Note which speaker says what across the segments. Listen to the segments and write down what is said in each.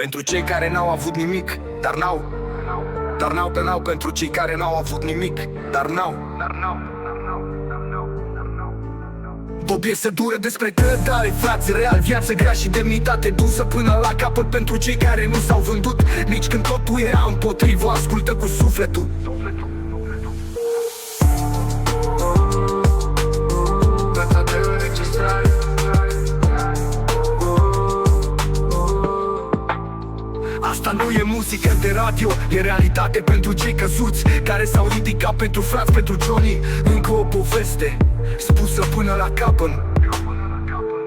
Speaker 1: Pentru cei care n-au avut nimic, dar n-au pentru cei care n-au avut nimic, dar n-au. O piesă dură despre trădare, frați, real, viață grea și demnitate dusă până la capăt pentru cei care nu s-au vândut. Nici când totul era împotrivă, ascultă cu sufletul. Asta nu e muzică de radio, e realitate pentru cei căzuți, care s-au ridicat pentru frați, pentru Johnny. Încă o poveste spusă până la capăt.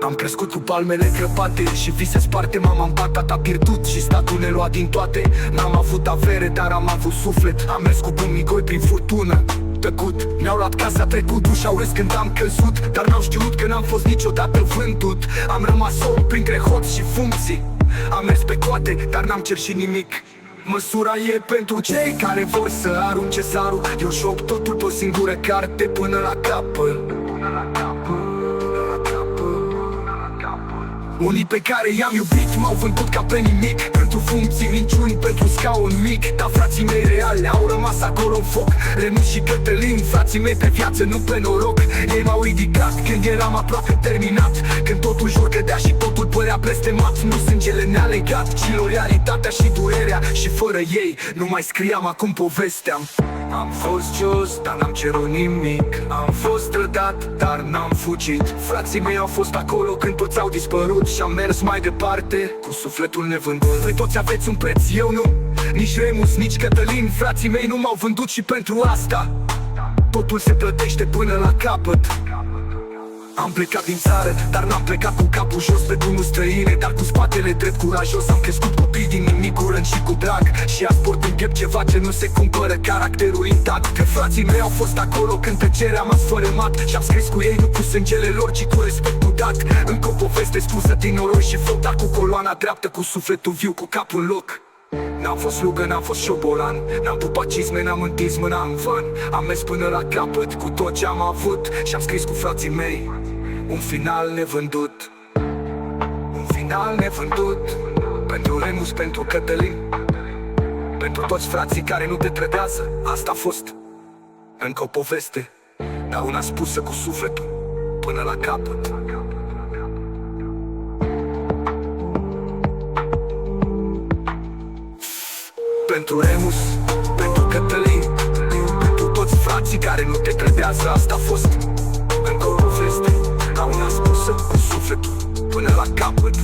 Speaker 1: Am crescut cu palmele crăpate și vise sparte. Mama-mi bat, tata pierdut și statul ne lua din toate. N-am avut avere, dar am avut suflet. Am mers cu bumigoi prin furtună, tăcut. Mi-au luat casa, trecut, și-au râs când am căzut, dar n-au știut că n-am fost niciodată vândut. Am rămas om printre hoți și funcții. Am mers pe coate, dar n-am cerșit nimic. Măsura e pentru cei care vor să arunce sarul. Eu joc totul pe o singură carte până la capăt. Unii pe care i-am iubit m-au vândut ca pe nimic, pentru funcții, minciuni, pentru scaun mic. Dar frații mei reale au rămas acolo în foc. Remus și Cătălin, frații mei pe viață, nu pe noroc. Ei m-au ridicat când eram aproape terminat, când totul jur cădea și totul părea blestemat. Nu sângele ne-a legat, ci loialitatea și durerea. Și fără ei nu mai scriam acum povestea. Am fost jos, dar n-am cerut nimic. Am fost trădat, dar n-am fugit. Frații mei au fost acolo când toți au dispărut și am mers mai departe cu sufletul nevândut. Voi toți aveți un preț, eu nu. Nici Remus, nici Cătălin, frații mei nu m-au vândut și pentru asta totul se plătește până la capăt. Am plecat din țară, dar n-am plecat cu capul jos pe drumuri străine, dar cu spatele drept, curajos. Am crescut copii din nimic, curând și cu drag, și azi port în piept ceva ce nu se cumpără, caracterul intact. Că frații mei au fost acolo când tăcerea m-a sfărâmat și am scris cu ei, nu cu sângele lor, ci cu respectul dat. Încă o poveste spusă din noroi și foc, dar cu coloana dreaptă, cu sufletul viu, cu capul în loc. N-am fost slugă, n-am fost șobolan, n-am pupat cizme, n-am întins mâna în van. Am mers până la capăt cu tot ce am avut și am scris cu frații mei un final nevândut. Un final nevândut. Pentru Remus, pentru Cătălin, pentru toți frații care nu te trădează. Asta a fost încă o poveste, dar una spusă cu sufletul până la capăt. Pentru Remus, pentru Cătălin, pentru toți frații care nu te trădează. Asta a fost încă o poveste, dar una spusă cu sufletul până la capăt.